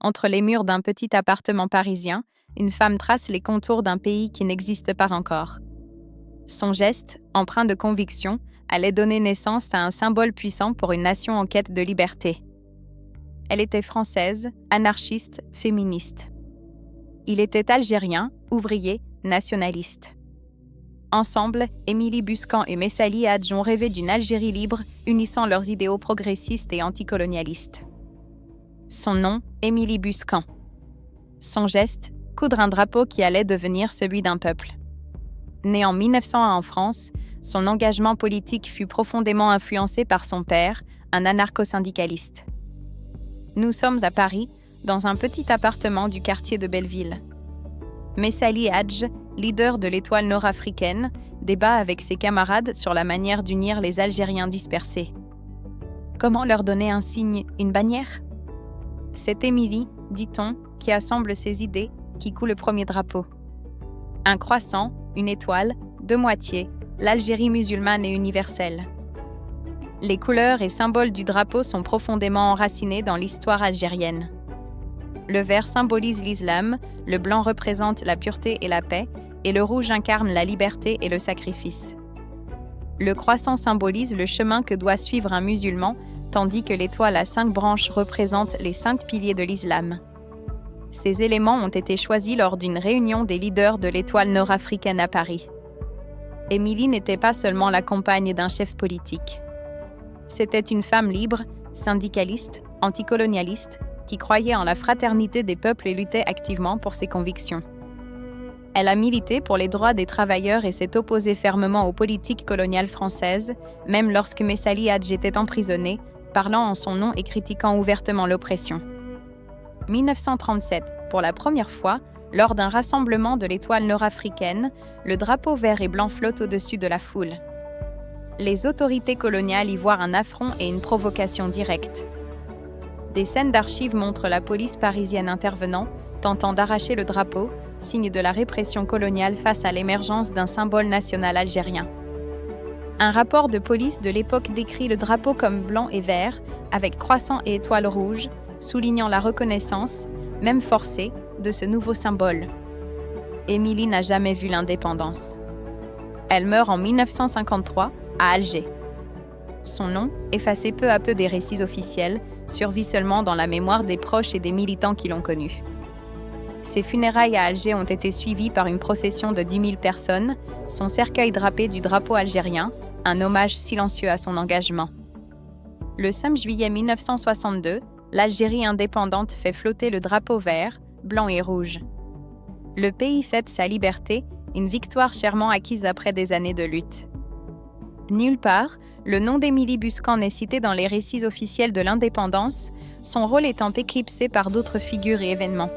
Entre les murs d'un petit appartement parisien, une femme trace les contours d'un pays qui n'existe pas encore. Son geste, empreint de conviction, allait donner naissance à un symbole puissant pour une nation en quête de liberté. Elle était française, anarchiste, féministe. Il était algérien, ouvrier, nationaliste. Ensemble, Émilie Buscan et Messali Hadj ont rêvé d'une Algérie libre, unissant leurs idéaux progressistes et anticolonialistes. Son nom, Émilie Buscan. Son geste, coudre un drapeau qui allait devenir celui d'un peuple. Née en 1901 en France, son engagement politique fut profondément influencé par son père, un anarcho-syndicaliste. Nous sommes à Paris, dans un petit appartement du quartier de Belleville. Messali Hadj, leader de l'Étoile nord-africaine, débat avec ses camarades sur la manière d'unir les Algériens dispersés. Comment leur donner un signe, une bannière ? C'est Émilie, dit-on, qui assemble ses idées, qui coud le premier drapeau. Un croissant, une étoile, deux moitiés, l'Algérie musulmane et universelle. Les couleurs et symboles du drapeau sont profondément enracinés dans l'histoire algérienne. Le vert symbolise l'islam, le blanc représente la pureté et la paix, et le rouge incarne la liberté et le sacrifice. Le croissant symbolise le chemin que doit suivre un musulman, tandis que l'étoile à 5 branches représente les 5 piliers de l'islam. Ces éléments ont été choisis lors d'une réunion des leaders de l'Étoile nord-africaine à Paris. Émilie n'était pas seulement la compagne d'un chef politique. C'était une femme libre, syndicaliste, anticolonialiste, qui croyait en la fraternité des peuples et luttait activement pour ses convictions. Elle a milité pour les droits des travailleurs et s'est opposée fermement aux politiques coloniales françaises, même lorsque Messali Hadj était emprisonné, parlant en son nom et critiquant ouvertement l'oppression. 1937, pour la première fois, lors d'un rassemblement de l'Étoile nord-africaine, le drapeau vert et blanc flotte au-dessus de la foule. Les autorités coloniales y voient un affront et une provocation directe. Des scènes d'archives montrent la police parisienne intervenant, tentant d'arracher le drapeau, signe de la répression coloniale face à l'émergence d'un symbole national algérien. Un rapport de police de l'époque décrit le drapeau comme blanc et vert, avec croissant et étoile rouge, soulignant la reconnaissance, même forcée, de ce nouveau symbole. Émilie n'a jamais vu l'indépendance. Elle meurt en 1953 à Alger. Son nom, effacé peu à peu des récits officiels, survit seulement dans la mémoire des proches et des militants qui l'ont connu. Ses funérailles à Alger ont été suivies par une procession de 10 000 personnes, son cercueil drapé du drapeau algérien, un hommage silencieux à son engagement. Le 5 juillet 1962, l'Algérie indépendante fait flotter le drapeau vert, blanc et rouge. Le pays fête sa liberté, une victoire chèrement acquise après des années de lutte. Nulle part, le nom d'Émilie Buscan n'est cité dans les récits officiels de l'indépendance, son rôle étant éclipsé par d'autres figures et événements.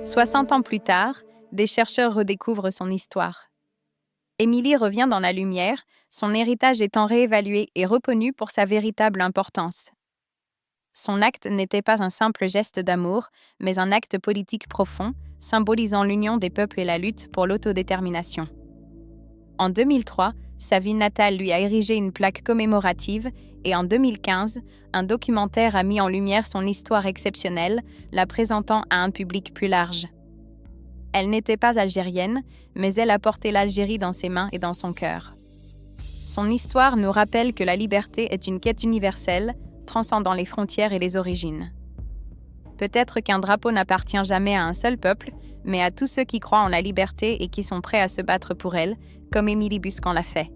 60 ans plus tard, des chercheurs redécouvrent son histoire. Émilie revient dans la lumière, son héritage étant réévalué et reconnu pour sa véritable importance. Son acte n'était pas un simple geste d'amour, mais un acte politique profond, symbolisant l'union des peuples et la lutte pour l'autodétermination. En 2003, sa ville natale lui a érigé une plaque commémorative et en 2015, un documentaire a mis en lumière son histoire exceptionnelle, la présentant à un public plus large. Elle n'était pas algérienne, mais elle a porté l'Algérie dans ses mains et dans son cœur. Son histoire nous rappelle que la liberté est une quête universelle, transcendant les frontières et les origines. Peut-être qu'un drapeau n'appartient jamais à un seul peuple, mais à tous ceux qui croient en la liberté et qui sont prêts à se battre pour elle, comme Émilie Buscan l'a fait.